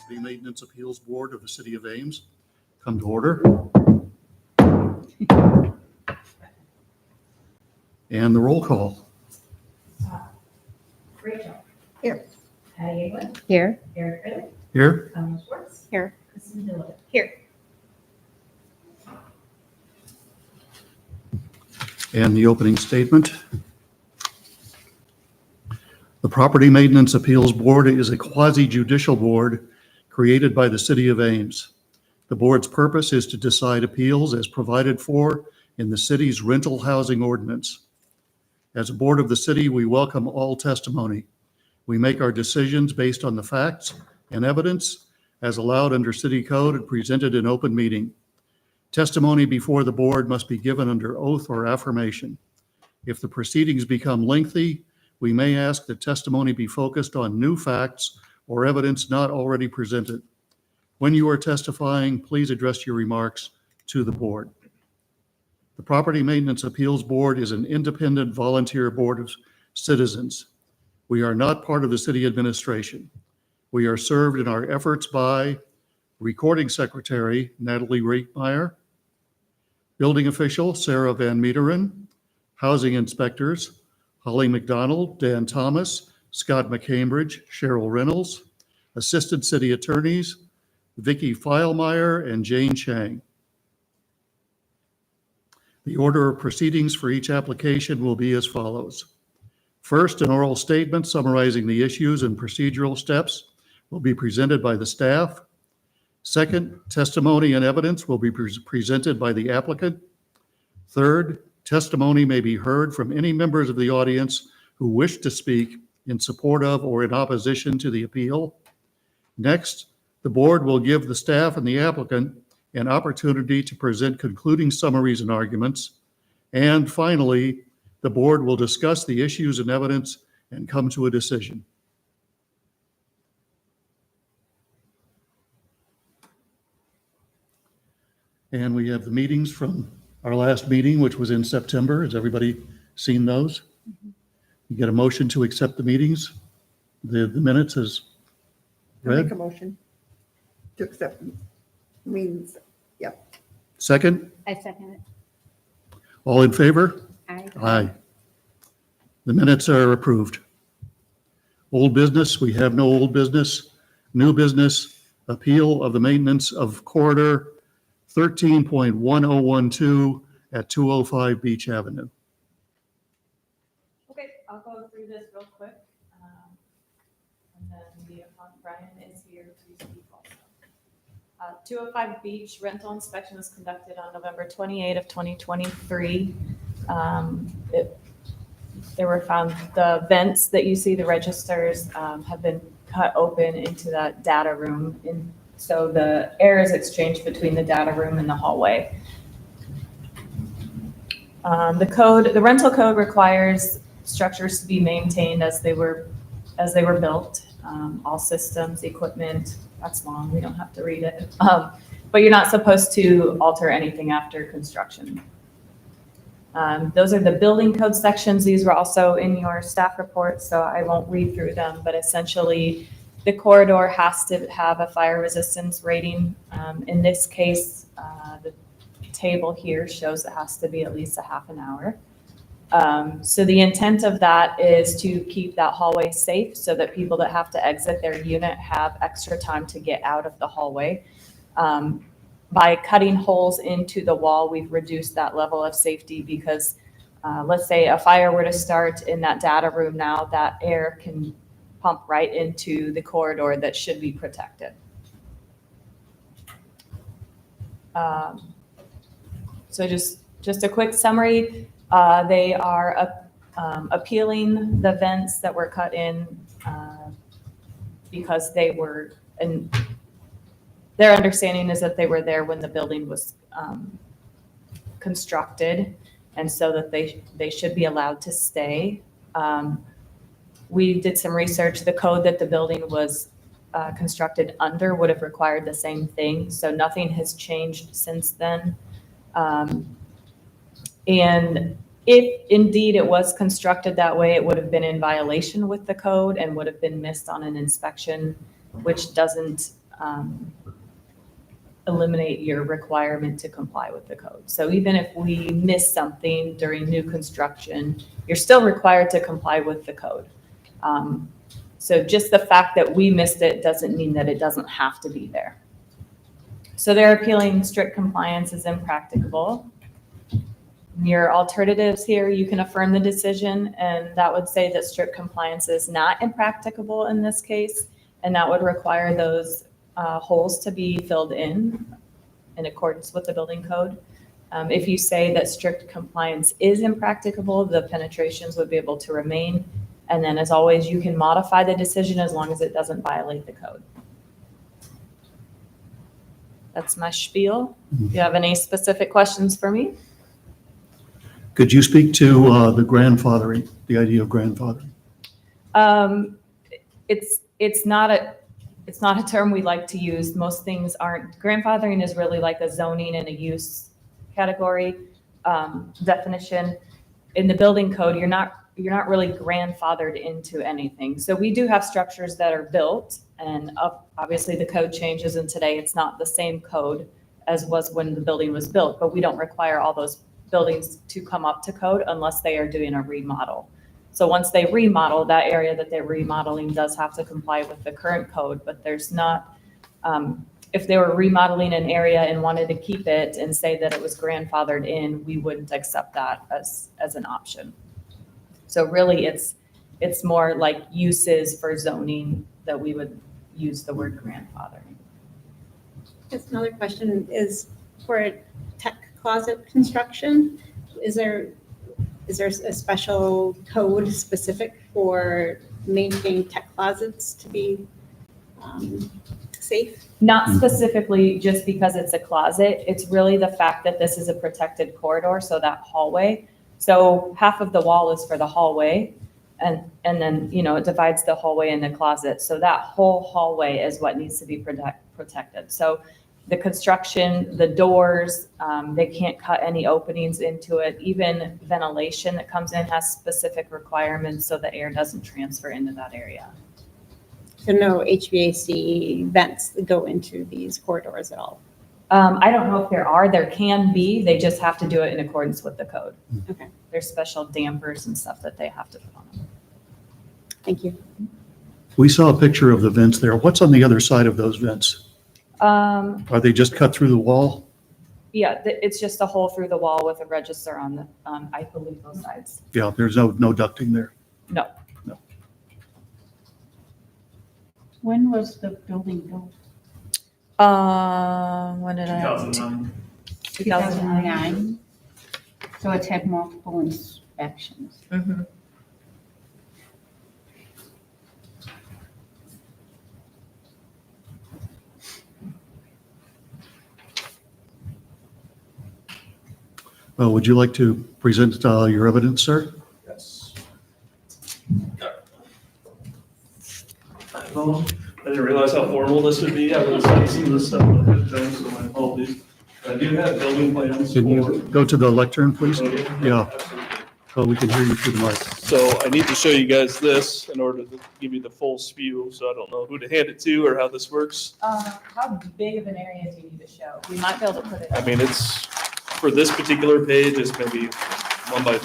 Property Maintenance Appeals Board of the City of Ames come to order. And the roll call. Rachel. Here. Patty England. Here. Eric Ridley. Here. Ellen Schwartz. Here. Kristen Dillard. Here. And the opening statement. The Property Maintenance Appeals Board is a quasi-judicial board created by the City of Ames. The board's purpose is to decide appeals as provided for in the city's rental housing ordinance. As a board of the city, we welcome all testimony. We make our decisions based on the facts and evidence as allowed under city code and presented in open meeting. Testimony before the board must be given under oath or affirmation. If the proceedings become lengthy, we may ask that testimony be focused on new facts or evidence not already presented. When you are testifying, please address your remarks to the board. The Property Maintenance Appeals Board is an independent volunteer board of citizens. We are not part of the city administration. We are served in our efforts by Recording Secretary Natalie Reitmeyer, Building Official Sarah Van Meteren, Housing Inspectors Holly McDonald, Dan Thomas, Scott McCambridge, Cheryl Reynolds, Assistant City Attorneys Vicki Feilmeyer and Jane Chang. The order of proceedings for each application will be as follows. First, an oral statement summarizing the issues and procedural steps will be presented by the staff. Second, testimony and evidence will be presented by the applicant. Third, testimony may be heard from any members of the audience who wish to speak in support of or in opposition to the appeal. Next, the board will give the staff and the applicant an opportunity to present concluding summaries and arguments. And finally, the board will discuss the issues and evidence and come to a decision. And we have the meetings from our last meeting, which was in September. Has everybody seen those? You get a motion to accept the meetings? The minutes is Make read? a motion to accept means, yep. Second? I second it. All in favor? Aye. Aye. The minutes are approved. Old business, we have no old business. New business, appeal of the maintenance of corridor 13.1012 at 205 Beach Avenue. Okay, I'll go through this real quick. And then Brian is here to speak also. 205 Beach rental inspection was conducted on November 28 of 2023. There were found the vents that you see, the registers have been cut open into that data room. So the air is exchanged between the data room and the hallway. The rental code requires structures to be maintained as they were built. All systems, equipment, that's long, we don't have to read it. But you're not supposed to alter anything after construction. Those are the building code sections. These were also in your staff report, so I won't read through them, but essentially the corridor has to have a fire resistance rating. In this case, the table here shows it has to be at least a half an hour. So the intent of that is to keep that hallway safe so that people that have to exit their unit have extra time to get out of the hallway. By cutting holes into the wall, we've reduced that level of safety because let's say a fire were to start in that data room now, that air can pump right into the corridor that should be protected. So just a quick summary. They are appealing the vents that were cut in because they were, and their understanding is that they were there when the building was constructed, and so that they should be allowed to stay. We did some research. The code that the building was constructed under would have required the same thing, so nothing has changed since then. And if indeed it was constructed that way, it would have been in violation with the code and would have been missed on an inspection, which doesn't eliminate your requirement to comply with the code. So even if we miss something during new construction, you're still required to comply with the code. So just the fact that we missed it doesn't mean that it doesn't have to be there. So they're appealing strict compliance is impracticable. Your alternatives here, you can affirm the decision, and that would say that strict compliance is not impracticable in this case, and that would require those holes to be filled in accordance with the building code. If you say that strict compliance is impracticable, the penetrations would be able to remain. And then as always, you can modify the decision as long as it doesn't violate the code. That's my spiel. Do you have any specific questions for me? Could you speak to the grandfathering, the idea of grandfathering? It's not a term we like to use. Most things aren't. Grandfathering is really like a zoning and a use category definition. In the building code, you're not really grandfathered into anything. So we do have structures that are built, and obviously the code changes, and today it's not the same code as was when the building was built, but we don't require all those buildings to come up to code unless they are doing a remodel. So once they remodel, that area that they're remodeling does have to comply with the current code, but there's not, if they were remodeling an area and wanted to keep it and say that it was grandfathered in, we wouldn't accept that as an option. So really it's more like uses for zoning that we would use the word grandfathering. Just another question is for tech closet construction, is there a special code specific for maintaining tech closets to be safe? Not specifically just because it's a closet. It's really the fact that this is a protected corridor, so that hallway. So half of the wall is for the hallway, and then, it divides the hallway and the closet. So that whole hallway is what needs to be protected. So the construction, the doors, they can't cut any openings into it. Even ventilation that comes in has specific requirements so the air doesn't transfer into that area. So no HVAC vents that go into these corridors at all? I don't know if there are. There can be. They just have to do it in accordance with the code. Okay, There's special dampers and stuff that they have to put on them. thank you. We saw a picture of the vents there. What's on the other side of those vents? Are they just cut through the wall? Yeah, it's just a hole through the wall with a register on I believe, both sides. Yeah, there's no ducting there. No. When was the building built? When did I? 2009. 2009. So it's had multiple inspections. Mhm. Well, would you like to present your evidence, sir? Yes. Well, I didn't realize how formal this would be. I would have signed some of this stuff on the phone, so my apologies. I do have building plans. Can you for- go to the lectern, please? Okay. Yeah. Absolutely. So we can hear you through the mic. So I need to show you guys this in order to give you the full spew, so I don't know who to hand it to or how this works. How big of an area do you need to show? We might be able to put it. I mean, it's, for this particular page, it's gonna be 1 by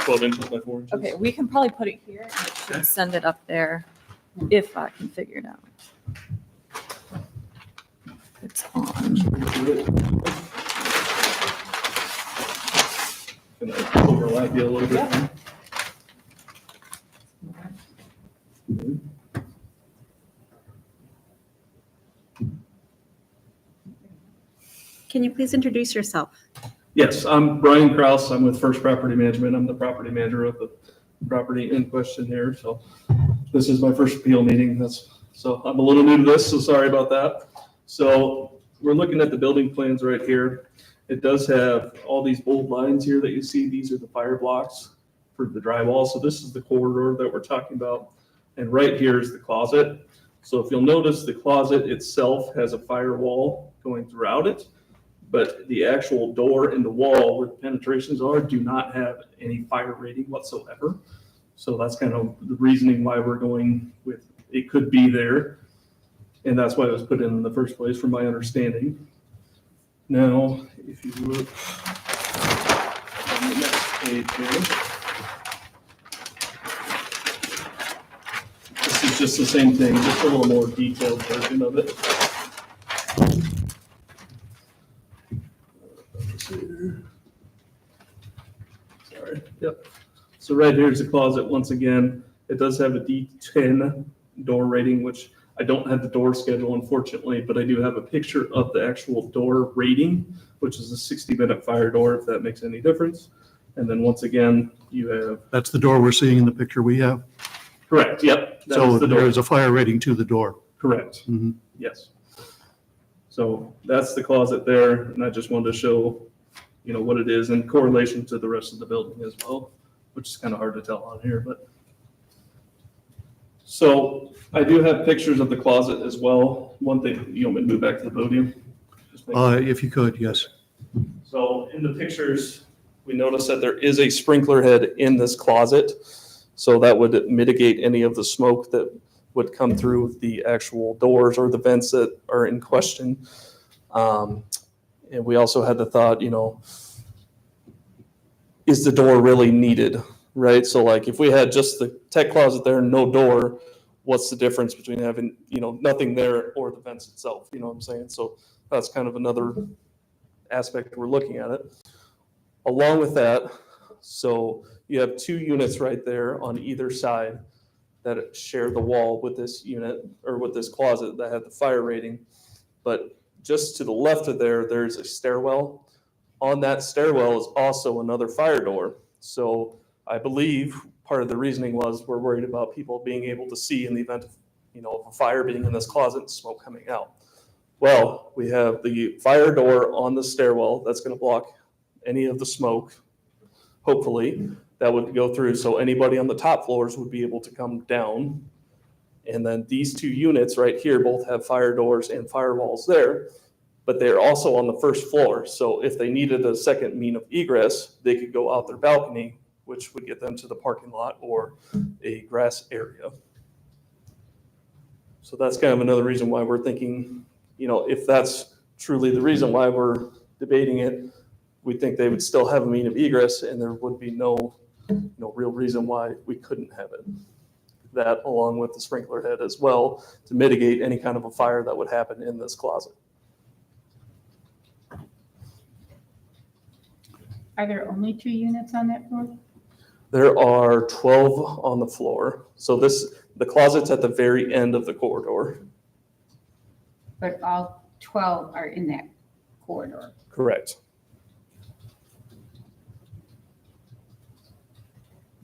12 inches by 4 inches. Okay, we can probably put it here and it should send it up there if I can figure it out. It's on. Gonna overlap you a little bit. Yeah. Can you please introduce yourself? Yes, I'm Brian Kraus. I'm with First Property Management. I'm the property manager of the property in question here. So this is my first appeal meeting. So I'm a little new to this, so sorry about that. So we're looking at the building plans right here. It does have all these bold lines here that you see. These are the fire blocks for the drywall. So this is the corridor that we're talking about. And right here is the closet. So if you'll notice, the closet itself has a firewall going throughout it, but the actual door in the wall where the penetrations are do not have any fire rating whatsoever. So that's kind of the reasoning why we're going with, it could be there. And that's why it was put in the first place, from my understanding. Now, if you look on the next page here, this is just the same thing, just a little more detailed version of it. Sorry, yep. So right here is the closet. Once again, it does have a D10 door rating, which I don't have the door schedule, unfortunately, but I do have a picture of the actual door rating, which is a 60-minute fire door, if that makes any difference. And then once again, you have, That's the door we're seeing in the picture we have. correct, yep. that So is the door. there is a fire rating to the door. Correct, Mhm. yes. So that's the closet there, and I just wanted to show, what it is in correlation to the rest of the building as well, which is kind of hard to tell on here, but. So I do have pictures of the closet as well. One thing, you want me to move back to the podium? Just make- If you could, yes. So in the pictures, we notice that there is a sprinkler head in this closet. So that would mitigate any of the smoke that would come through the actual doors or the vents that are in question. And we also had the thought, is the door really needed, right? So like if we had just the tech closet there and no door, what's the difference between having, nothing there or the vents itself, you know what I'm saying? So that's kind of another aspect we're looking at it. Along with that, so you have 2 units right there on either side that share the wall with this unit or with this closet that have the fire rating. But just to the left of there, there's a stairwell. On that stairwell is also another fire door. So I believe part of the reasoning was we're worried about people being able to see in the event of, of a fire being in this closet and smoke coming out. Well, we have the fire door on the stairwell that's going to block any of the smoke, hopefully, that would go through. So anybody on the top floors would be able to come down. And then these 2 units right here both have fire doors and firewalls there, but they're also on the first floor. So if they needed a second mean of egress, they could go out their balcony, which would get them to the parking lot or a grass area. So that's kind of another reason why we're thinking, if that's truly the reason why we're debating it, we think they would still have a mean of egress and there would be no real reason why we couldn't have it. That along with the sprinkler head as well to mitigate any kind of a fire that would happen in this closet. Are there only 2 units on that floor? There are 12 on the floor. So the closet's at the very end of the corridor. But all 12 are in that corridor. Correct.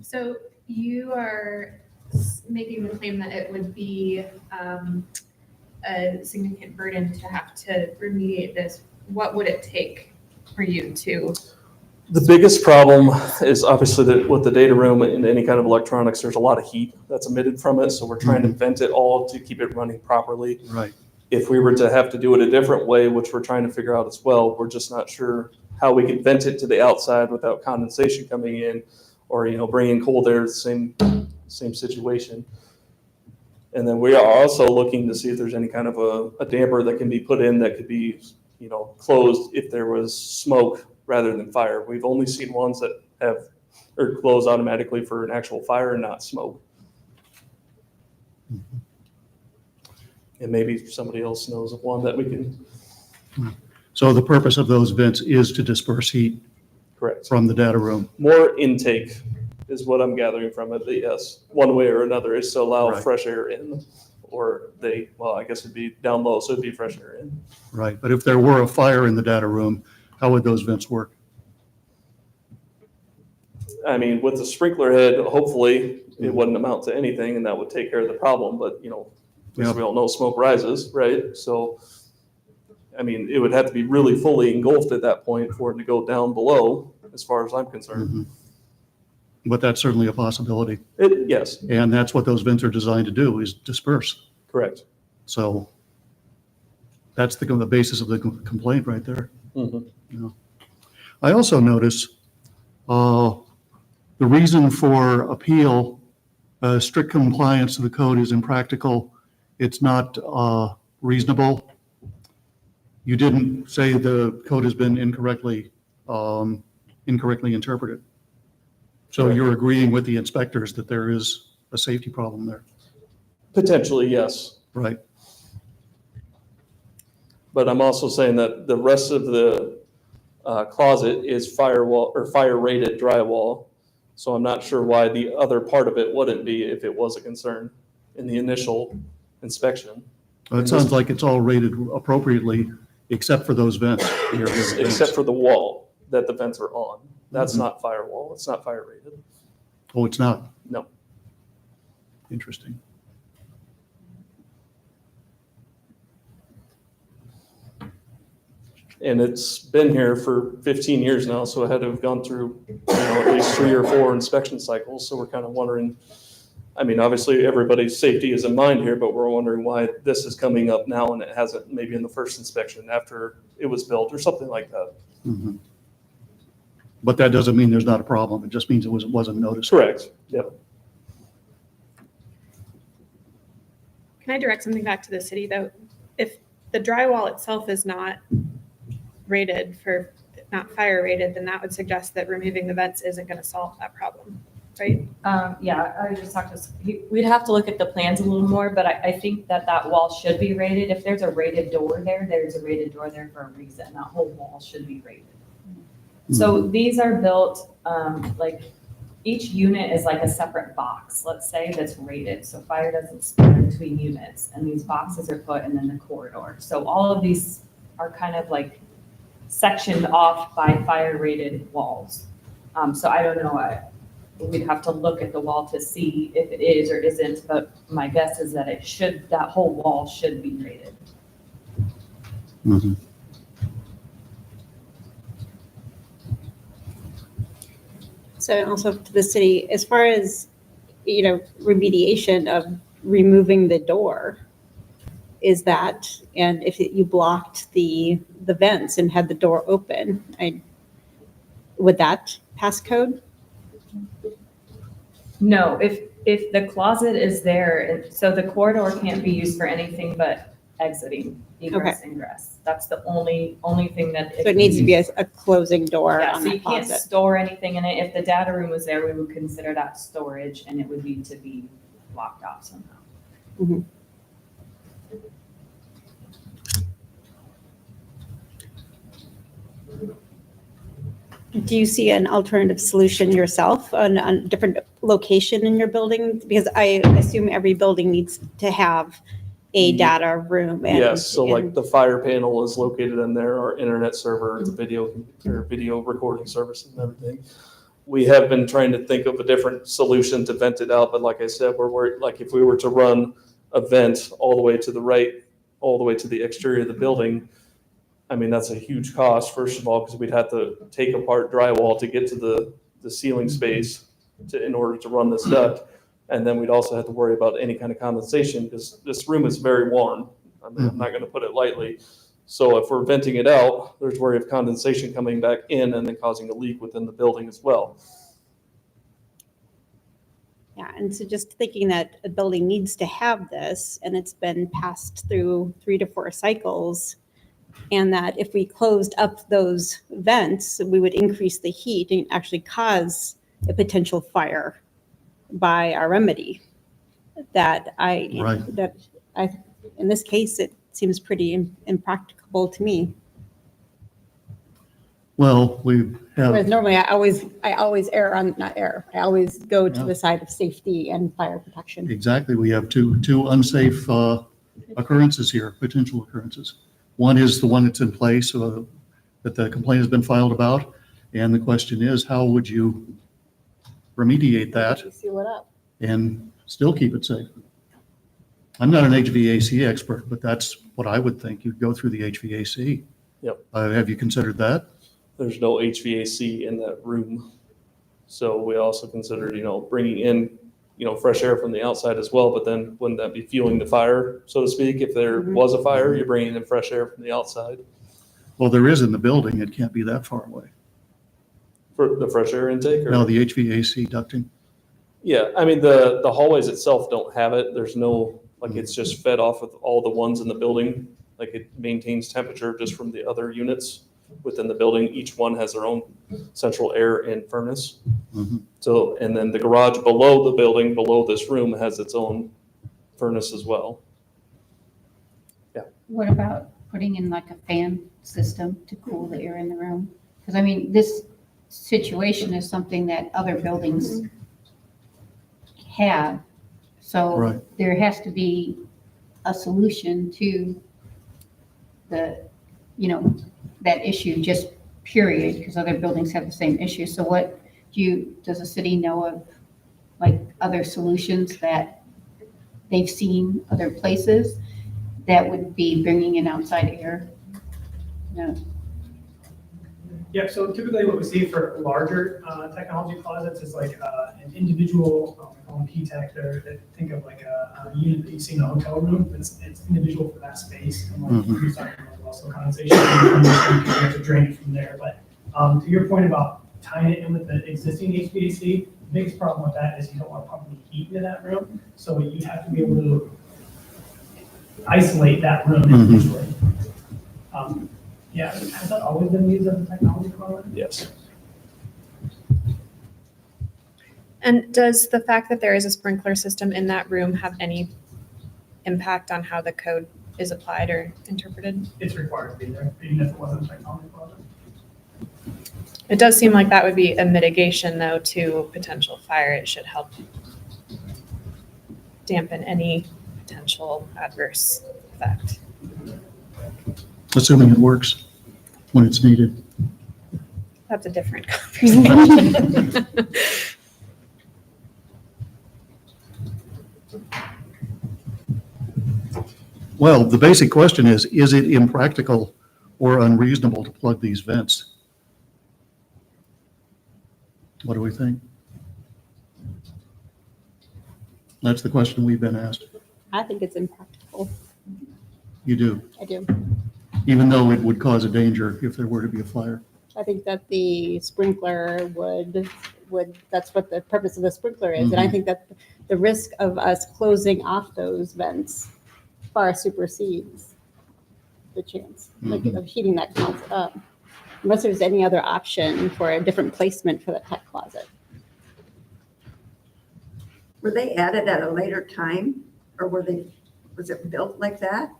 So you are making the claim that it would be a significant burden to have to remediate this. What would it take for you to? The biggest problem is obviously that with the data room and any kind of electronics, there's a lot of heat that's emitted from it. So we're trying to vent it all to keep it running properly. Right. If we were to have to do it a different way, which we're trying to figure out as well, we're just not sure how we could vent it to the outside without condensation coming in or, bringing cold air, same situation. And then we are also looking to see if there's any kind of a damper that can be put in that could be, closed if there was smoke rather than fire. We've only seen ones that are closed automatically for an actual fire and not smoke. And maybe somebody else knows of one that we can. So the purpose of those vents is to disperse heat Correct. from the data room. More intake is what I'm gathering from it, but yes, one way or another is to allow Right. fresh air in. Or I guess it'd be down low, so it'd be fresh air in. Right. But if there were a fire in the data room, how would those vents work? I mean, with the sprinkler head, hopefully it wouldn't amount to anything and that would take care of the problem, but as we all know, smoke rises, right? So, I mean, it would have to be really fully engulfed at that point for it to go down below, as far as I'm concerned. Mhm. But that's certainly a possibility. Yes, And that's what those vents are designed to do, is disperse. correct. So that's the basis of the complaint right there. Mhm. I also notice the reason for appeal, strict compliance to the code is impractical. It's not reasonable. You didn't say the code has been incorrectly interpreted. So Correct. you're agreeing with the inspectors that there is a safety problem there, Potentially, yes. right? But I'm also saying that the rest of the closet is firewall or fire rated drywall. So I'm not sure why the other part of it wouldn't be if it was a concern in the initial inspection. It sounds like it's all rated appropriately, except for those vents. the area vents. Except for the wall that the vents are on. That's Mhm. not firewall. It's not fire rated. Oh, it's not? No. Interesting. And it's been here for 15 years now, so it had to have gone through, at least 3 or 4 inspection cycles. So we're kind of wondering, I mean, obviously everybody's safety is in mind here, but we're wondering why this is coming up now and it hasn't maybe in the first inspection after it was built or something like that. Mhm. But that doesn't mean there's not a problem. It just means it wasn't noticed. Correct. Yep. Can I direct something back to the city though? If the drywall itself is not not fire rated, then that would suggest that removing the vents isn't going to solve that problem, right? Yeah, I just talked to, we'd have to look at the plans a little more, but I think that wall should be rated. If there's a rated door there, there's a rated door there for a reason. That whole wall should be rated. So these are built, like, each unit is like a separate box, let's say, that's rated, so fire doesn't spread between units, and these boxes are put in the corridor. So all of these are kind of like sectioned off by fire rated walls. So I don't know, we'd have to look at the wall to see if it is or isn't, but my guess is that that whole wall should be rated. Mhm. So also to the city, as far as, remediation of removing the door, is that, and if you blocked the vents and had the door open, would that pass code? No, if the closet is there, so the corridor can't be used for anything but exiting, egress, ingress. That's the only thing that. So it needs to be a closing door Yeah, on so the you can't closet. store anything in it. If the data room was there, we would consider that storage and it would need to be blocked off somehow. Do you see an alternative solution yourself on a different location in your building? Because I assume every building needs to have a data room. Yes, so like and- the fire panel is located in there, our internet server, the video recording services and everything. We have been trying to think of a different solution to vent it out, but like I said, we're worried, like if we were to run a vent all the way to the right, all the way to the exterior of the building, I mean, that's a huge cost, first of all, because we'd have to take apart drywall to get to the ceiling space in order to run this duct. And then we'd also have to worry about any kind of condensation because this room is very warm. I mean, I'm not going to put it lightly. So if we're venting it out, there's worry of condensation coming back in and then causing a leak within the building as well. Yeah, and so just thinking that a building needs to have this and it's been passed through 3 to 4 cycles, and that if we closed up those vents, we would increase the heat and actually cause a potential fire by our remedy. Right. In this case, it seems pretty impracticable to me. Well, we Whereas have, normally I always err on, not err, I always go to Yeah. the side of safety and fire protection. exactly, we have two unsafe occurrences here, potential occurrences. One is the one that's in place that the complaint has been filed about. And the question is, how would you remediate that Seal it up. and still keep it safe? I'm not an HVAC expert, but that's what I would think. You'd go through the HVAC. Yep. Have you considered that? There's no HVAC in that room. So we also considered, bringing in, fresh air from the outside as well, but then wouldn't that be fueling the fire, so to speak? If there Mhm. was a fire, you're bringing in fresh air from the outside Well, there is in the building. It can't be that far away. for the fresh air intake or? No, the HVAC ducting. Yeah, I mean, the hallways itself don't have it. There's no Like it's just fed off of all the ones in the building. Like it maintains temperature just from the other units within the building. Each one has their own central air and furnace. Mhm. So, and then the garage below the building, below this room, has its own furnace as well. What about putting in like a fan system to cool the air in the room? Because I mean, this situation is something that other buildings have. So Right. there has to be a solution to the, that issue, just period, because other buildings have the same issue. So what does the city know of, like, other solutions that they've seen other places that would be bringing in outside air? No. Yeah, so typically what we see for larger technology closets is like an individual, we call them P-Tech, think of like a unit that you see in a hotel room, it's individual for that space. And like Mhm. you're talking about also condensation, you have to drain it from there. But to your point about tying it in with the existing HVAC, the biggest problem with that is you don't want to pump any heat into that room. So you have to be able to isolate that room Mhm. individually. Yeah, has that always been used as a technology closet? Yes. And does the fact that there is a sprinkler system in that room have any impact on how the code is applied or interpreted? It's required to be there, even if it wasn't a technology closet. It does seem like that would be a mitigation, though, to potential fire. It should help dampen any potential adverse effect. Assuming it works when it's needed. That's a different conversation. Well, the basic question is it impractical or unreasonable to plug these vents? What do we think? That's the question we've been asked. I think it's impractical. You do, I do. even though it would cause a danger if there were to be a fire. I think that the sprinkler would, that's what the purpose of the sprinkler is. And I Mhm. think that the risk of us closing off those vents far supersedes the chance Mhm. of heating that closet up. Unless there's any other option for a different placement for the tech closet. Were they added at a later time, or was it built like that?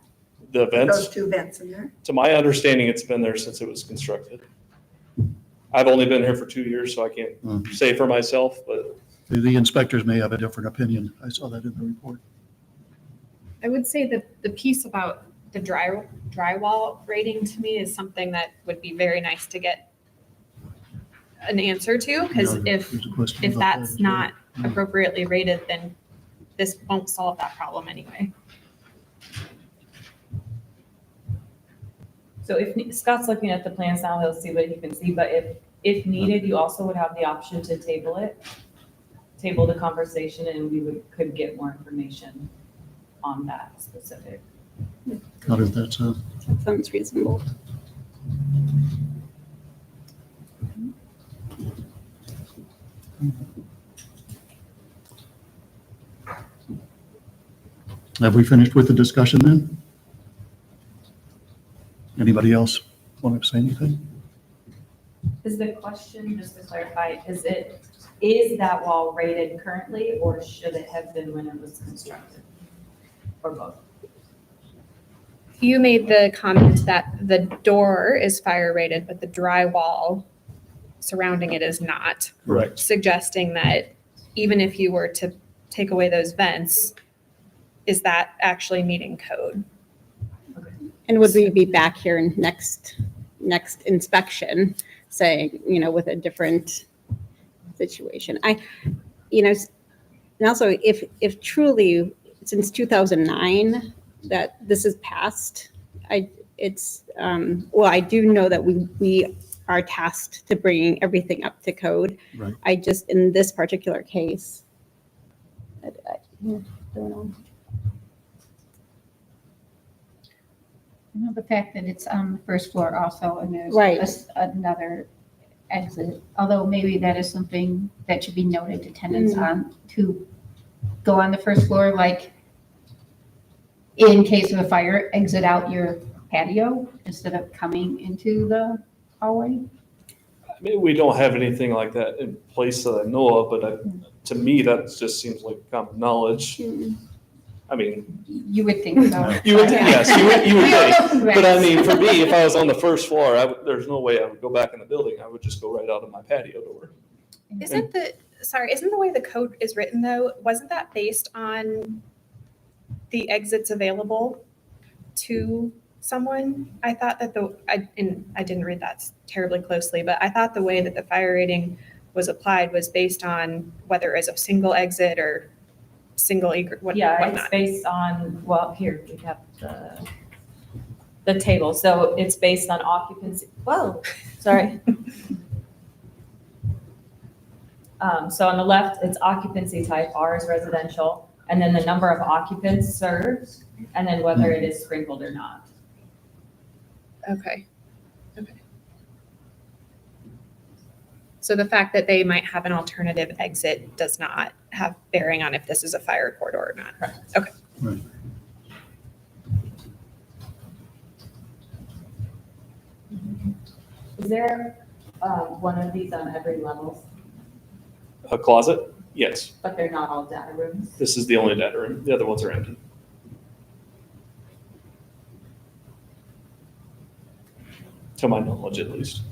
The Those vents, two vents in there? to my understanding, it's been there since it was constructed. I've only been here for 2 years, so I can't Mhm. say for myself, but The inspectors may have a different opinion. I saw that in the report. I would say that the piece about the drywall rating to me is something that would be very nice to get an answer to, because Yeah, if there's a question if about that that's as well. not appropriately rated, then this won't solve that problem anyway. So if Scott's looking at the plans now, he'll see what he can see, but if needed, you also would have the option to table the conversation, and we could get more information on that specific. How does that sound? That sounds reasonable. Have we finished with the discussion then? Anybody else want to say anything? Is the question, just to clarify, is that wall rated currently, or should it have been when it was constructed? Or both? You made the comment that the door is fire rated, but the drywall surrounding it is not, correct. suggesting that even if you were to take away those vents, is that actually meeting code? And would we be back here in next inspection saying, with a different situation? And also if truly since 2009 that this is passed, I do know that we are tasked to bringing everything up to code. Right. I just, in this particular case, I don't know. The fact that it's on the first floor also, and there's Right. another exit, although maybe that is something that should be noted to tenants on, to go on the first floor, like in case of a fire, exit out your patio instead of coming into the hallway? I mean, we don't have anything like that in place that I know of, but to me, that just seems like common knowledge. I mean, You would think so. you would, yes, you would think. Right. But I mean, for me, if I was on the first floor, there's no way I would go back in the building. I would just go right out of my patio door. Isn't the way the code is written though, wasn't that based on the exits available to someone? I thought that I didn't read that terribly closely, but I thought the way that the fire rating was applied was based on whether it was a single exit or single egret, Yeah, it's whatnot. based on, well, here, we have the table. So it's based on occupancy. Whoa, sorry. So on the left, it's occupancy type, R is residential, and then the number of occupants served, and then whether it is sprinkled or not. Okay. So the fact that they might have an alternative exit does not have bearing on if this is a fire corridor or not. Okay. Right. Is there one of these on every level, A closet? Yes. but they're not all data rooms? This is the only data room. The other ones are empty. To my knowledge, at least.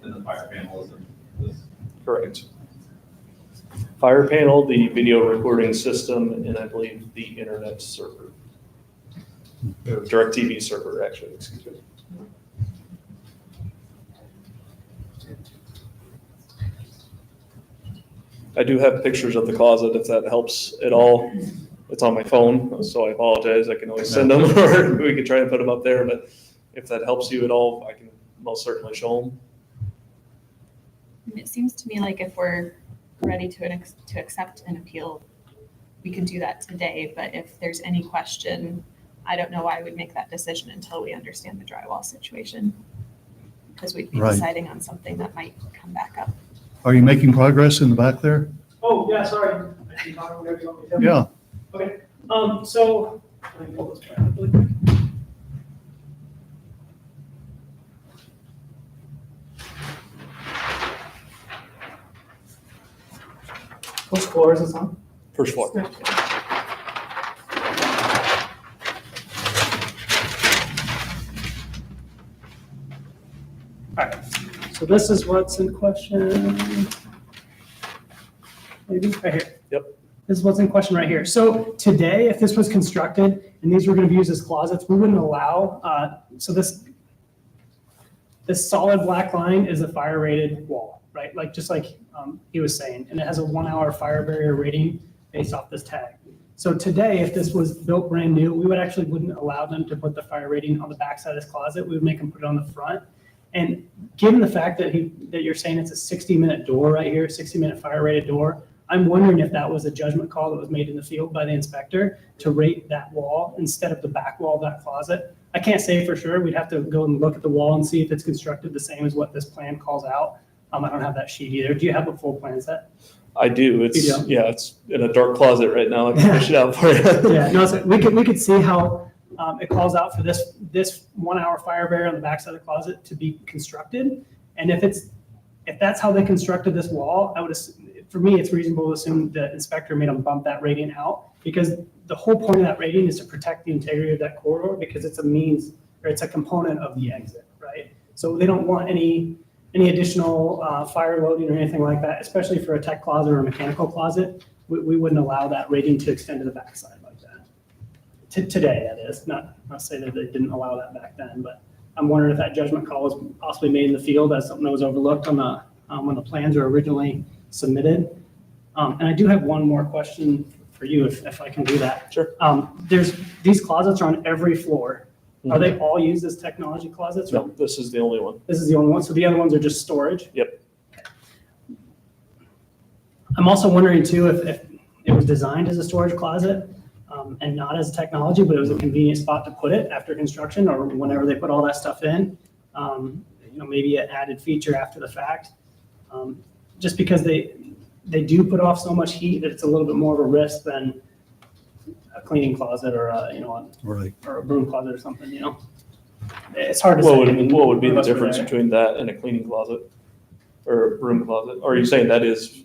And the fire panel is this. Correct. Fire panel, the video recording system, and I believe the internet server. Or DirecTV server, actually, excuse me. I do have pictures of the closet if that helps at all. It's on my phone, so I apologize. I can always send them, or we can try and put them up there, but if that helps you at all, I can most certainly show them. It seems to me like if we're ready to accept an appeal, we can do that today, but if there's any question, I don't know why we'd make that decision until we understand the drywall situation. Because we'd be Right. deciding on something that might come back up. Are you making progress in the back there? Oh, yeah, sorry. I can talk whenever you want me to. Yeah. Okay, so, let me pull this back up really quick. Which floor is this on? First floor. Alright, so this is what's in question. Maybe right here. Yep. This is what's in question right here. So today, if this was constructed and these were gonna be used as closets, we wouldn't allow, so this solid black line is a fire rated wall, right? Like, just like he was saying, and it has a 1 hour fire barrier rating based off this tag. So today, if this was built brand new, we would actually wouldn't allow them to put the fire rating on the backside of this closet. We would make them put it on the front. And given the fact that you're saying it's a 60-minute door right here, 60-minute fire rated door, I'm wondering if that was a judgment call that was made in the field by the inspector to rate that wall instead of the back wall of that closet. I can't say for sure. We'd have to go and look at the wall and see if it's constructed the same as what this plan calls out. I don't have that sheet either. Do you have a full plan set? I do. It's, You do? yeah, it's in a dark closet right now. I can push it out for you. Yeah, no, so we could see how it calls out for this 1 hour fire barrier on the backside of the closet to be constructed. And if that's how they constructed this wall, for me, it's reasonable to assume the inspector made them bump that rating out, because the whole point of that rating is to protect the integrity of that corridor, because it's a means, or it's a component of the exit, right? So they don't want any additional fire loading or anything like that, especially for a tech closet or a mechanical closet. We wouldn't allow that rating to extend to the backside like that. Today, that is, not say that they didn't allow that back then, but I'm wondering if that judgment call was possibly made in the field as something that was overlooked on the when the plans were originally submitted. And I do have one more question for you, if I can do that. Sure. These closets are on every floor. Are they all used as technology closets? or No, this is the only one. This is the only one, so the other ones are just storage? Yep. I'm also wondering too, if it was designed as a storage closet and not as a technology, but it was a convenient spot to put it after construction or whenever they put all that stuff in. Maybe an added feature after the fact. just because they do put off so much heat that it's a little bit more of a risk than a cleaning closet or Right. or a broom closet or something, It's hard to say. I mean, What would be the unless we're difference there. between that and a cleaning closet or a broom closet? Or are you saying that is,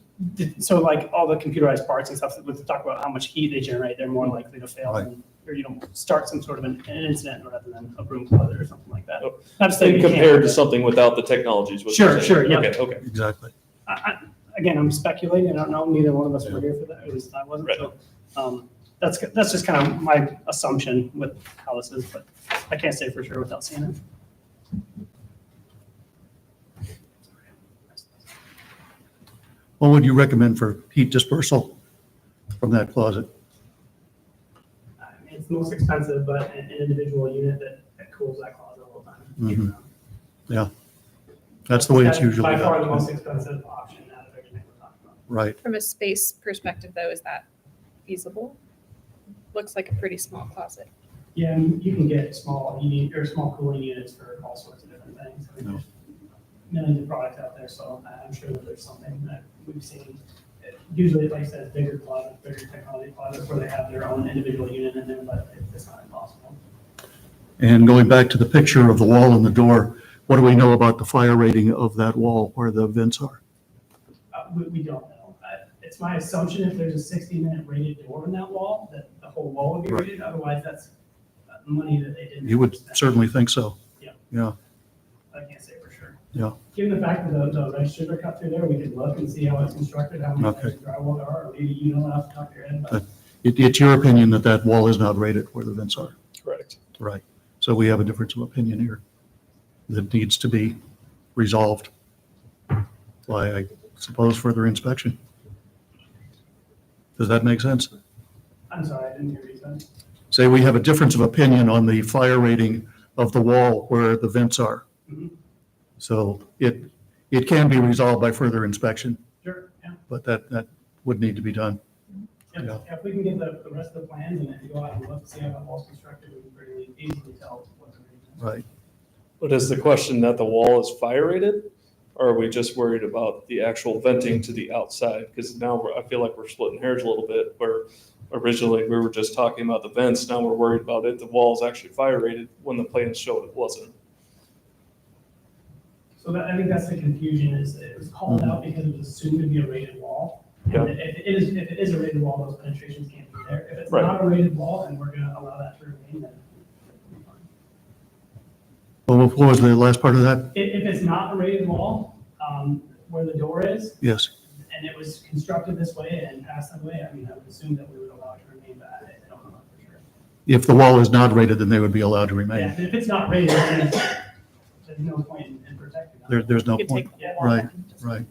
So like all the computerized parts and stuff, with talk about how much heat they generate, they're more likely to fail Right. or start some sort of an incident rather than a broom closet or something like that. Oh. Not to say we can't, compared to but- something without the technologies? what you're Sure, saying? sure, yeah. Okay, Exactly. Again, I'm speculating. I don't know. Neither one of us were here for that. At least I wasn't. Right. So that's just kind of my assumption with how this is, but I can't say for sure without seeing it. What would you recommend for heat dispersal from that closet? I mean, it's the most expensive, but an individual unit that cools that closet all the time. Mhm. That's the way it's usually By far the done. most expensive option out of everything we're talking about. Right. From a space perspective though, is that feasible? Looks like a pretty small closet. Yeah, and you can get small heating or small cooling units for all sorts of different things. I mean, No. there's millions of products out there, so I'm sure that there's something that we've seen. Usually, like I said, bigger closets, bigger technology closets where they have their own individual unit in there, but it's not impossible. And going back to the picture of the wall and the door, what do we know about the fire rating of that wall where the vents are? We don't know. It's my assumption if there's a 60-minute rated door in that wall, that the whole wall would be Right. rated. Otherwise, that's money that they didn't. You would spend. certainly think so. Yeah. Yeah. I can't say for sure. Yeah. Given the fact that the registers are cut through there, we could look and see how it's constructed, how many Okay. layers of drywall there are, or maybe you know off the top of your head. But It's your opinion that that wall is not rated where the vents are. correct. Right. So we have a difference of opinion here that needs to be resolved by, I suppose, further inspection. Does that make sense? I'm sorry, I didn't hear you say. Say we have a difference of opinion on the fire rating of the wall where the vents are. Mhm. So it can be resolved by further inspection, Sure, yeah. but that would need to be done. If, Yeah. if we can get the rest of the plans and then go out and look, see how that wall's constructed, we can pretty easily tell what the reason is. Right. But is the question that the wall is fire rated? Or are we just worried about the actual venting to the outside? Because now I feel like we're splitting hairs a little bit, where originally we were just talking about the vents, now we're worried about it, the wall is actually fire rated when the plans showed it wasn't. So that, I think that's the confusion, is it was called out because it was assumed to be a rated wall. Yeah. And if it is a rated wall, those penetrations can't be there. If it's Right. not a rated wall and we're gonna allow that to remain, then it'll be fine. Well, what was the last part of that? If it's not a rated wall, where the door is, Yes. and it was constructed this way and passed that way, I mean, I would assume that we would allow it to remain, but I don't know for sure. If the wall is not rated, then they would be allowed to Yeah, remain. if it's not rated, then there's no point in protecting that. There's no You could point. take Yeah. the wall Right, down, just- right.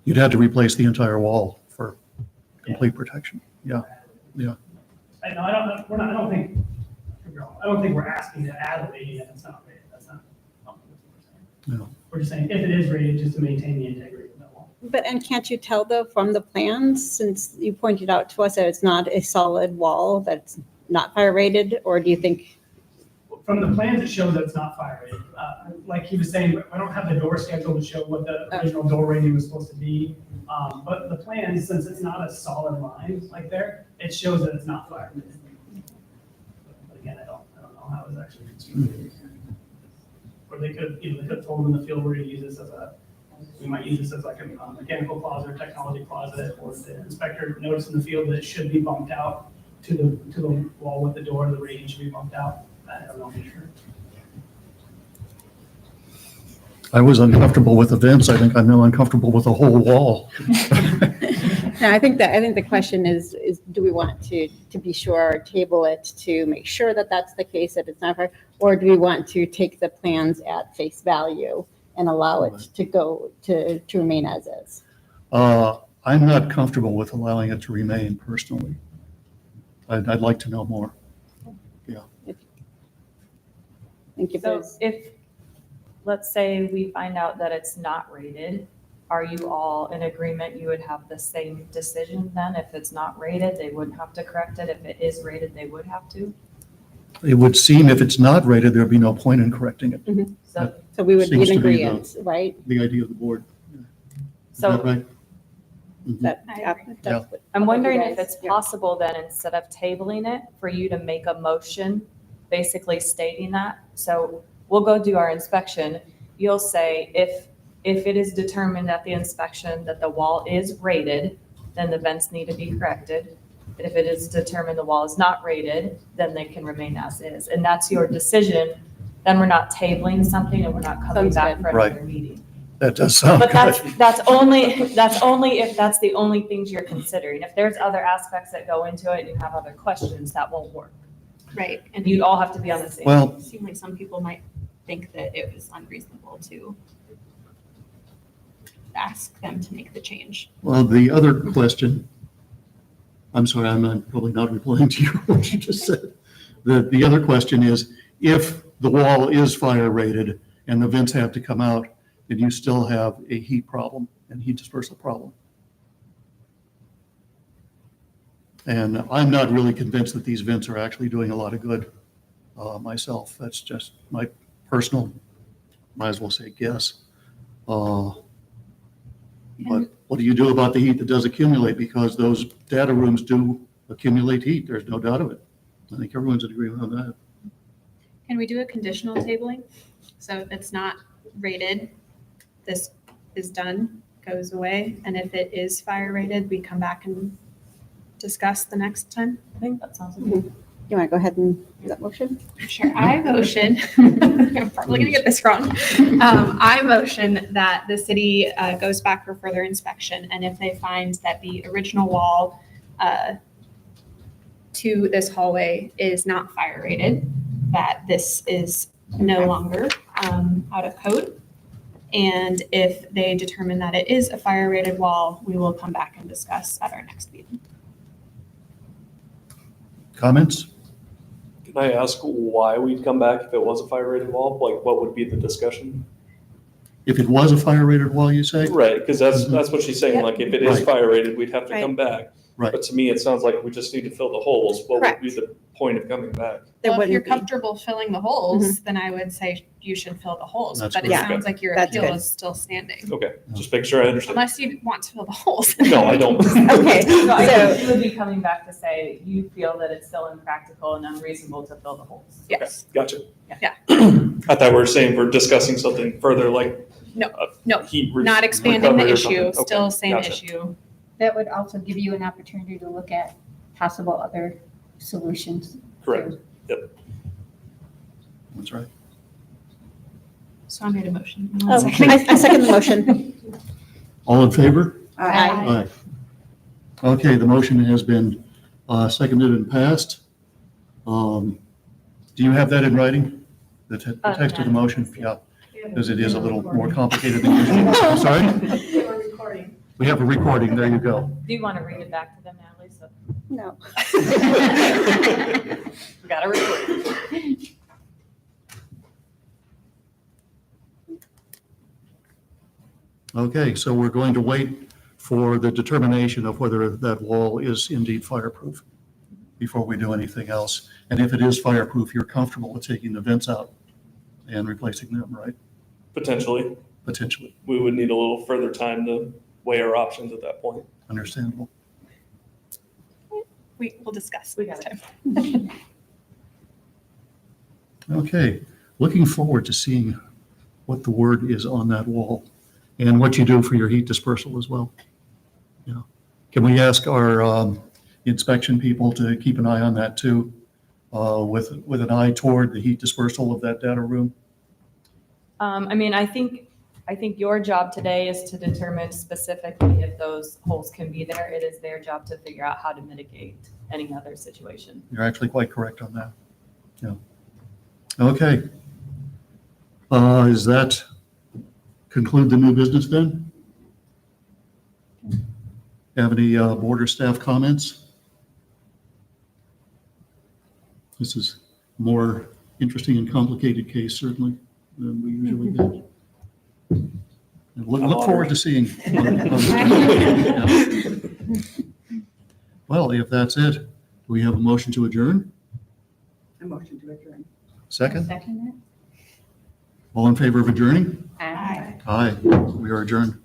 You'd have to replace the entire wall for complete protection. Yeah. Yeah. I know, I don't think we're asking to add a rating if it's not rated, that's not what we're saying. No. We're just saying if it is rated, just to maintain the integrity of that wall. But, and can't you tell though from the plans, since you pointed out to us that it's not a solid wall, that's not fire rated, or do you think? From the plans, it shows that it's not fire rated. Like he was saying, I don't have the door schedule to show what the original door rating was supposed to be. But the plans, since it's not a solid line like there, it shows that it's not fire rated. But again, I don't know how it was actually constructed. Or they could have told them in the field, we're gonna use this we might use this as like a mechanical closet or technology closet, or if the inspector noticed in the field that it should be bumped out to the wall with the door, the rating should be bumped out. I don't know for sure. I was uncomfortable with the vents. I think I'm now uncomfortable with the whole wall. No, I think the question is do we want to be sure, or table it to make sure that that's the case, that it's not fire, or do we want to take the plans at face value and allow it to go to remain as is? I'm not comfortable with allowing it to remain personally. I'd like to know more. I think if So there's, if, let's say we find out that it's not rated, are you all in agreement you would have the same decision then? If it's not rated, they wouldn't have to correct it. If it is rated, they would have to? It would seem if it's not rated, there'd be no point in correcting it. So, so we would be Seems in to be the- agreement, right? The idea of the board. So right? Mhm. That, I yeah, agree. that's what- I'm wondering if guys- it's yeah. possible then, instead of tabling it, for you to make a motion basically stating that. So we'll go do our inspection. You'll say if it is determined at the inspection that the wall is rated, then the vents need to be corrected. And if it is determined the wall is not rated, then they can remain as is. And that's your decision. Then we're not tabling something and we're not coming Sounds back good. for Right. another meeting. That does sound But good. that's only if that's the only things you're considering. If there's other aspects that go into it and you have other questions, that won't work. Right, and You'd all have to be on the same. Well, it seemed like some people might think that it was unreasonable to ask them to make the change. well, the other question, I'm sorry, probably not replying to what you just said. The other question is, if the wall is fire rated and the vents have to come out, then you still have a heat problem and heat dispersal problem. And I'm not really convinced that these vents are actually doing a lot of good myself. That's just my personal, might as well say guess. But what do you do about the heat that does accumulate? Because those data rooms do accumulate heat. There's no doubt of it. I think everyone's in agreement on that. Can we do a conditional tabling? So if it's not rated, this is done, goes away, and if it is fire rated, we come back and discuss the next time? I think that sounds good. You want to go ahead and do that motion? Sure, I motion, I'm probably gonna get this wrong. I motion that the city goes back for further inspection, and if they find that the original wall to this hallway is not fire rated, that this is no longer out of code. And if they determine that it is a fire rated wall, we will come back and discuss at our next meeting. Comments? Can I ask why we'd come back if it was a fire rated wall? Like, what would be the discussion? If it was a fire rated wall, you say? Right, because that's what she's saying, Yep. like, if it is Right. fire rated, we'd have to Right. come back. Right. But to me, it sounds like we just need to fill the holes. What would be Correct. the point of coming back? There Well, if you're wouldn't be. comfortable filling the holes, then I would say you should fill the holes, That's but it correct. sounds like your That's appeal good. is still standing. Okay, just make sure I understand. Unless you want to fill the holes. No, I don't. Okay, No, I think so, you would be coming back to say you feel that it's still impractical and unreasonable to fill the holes. Yes. Gotcha. Yeah. I thought we were saying we're discussing something further, like. No, uh, no, heat Not expanding the recovery or something. issue, Okay, still same gotcha. issue. That would also give you an opportunity to look at possible other solutions. Correct. That's right. So I made a motion. oh, I second the motion. All in favor? Aye. Aye. Okay, the motion has been seconded and passed. Do you have that in writing? The text of the motion? Yeah, because it is a little more complicated than usual. I'm sorry? We have a recording. There you go. Do you want to read it back to them now, Lisa? No. We got a recording. Okay, so we're going to wait for the determination of whether that wall is indeed fireproof before we do anything else. And if it is fireproof, you're comfortable with taking the vents out and replacing them, right? Potentially, Potentially. we would need a little further time to weigh our options at that point. Understandable. We'll discuss We next got time. Okay, looking forward to seeing what the word is on that wall and what you do for your heat dispersal as well. Yeah. Can we ask our inspection people to keep an eye on that too, with an eye toward the heat dispersal of that data room? I mean, I think your job today is to determine specifically if those holes can be there. It is their job to figure out how to mitigate any other situation. You're actually quite correct on that. Yeah. Okay. Does that conclude the new business then? Have any board or staff comments? This is a more interesting and complicated case certainly than we usually get. And look forward to seeing. Well, if that's it, do we have a motion to adjourn? A motion to adjourn. Second? Second All in favor of adjourning? that? Aye, we are adjourned.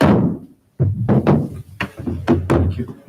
Thank you.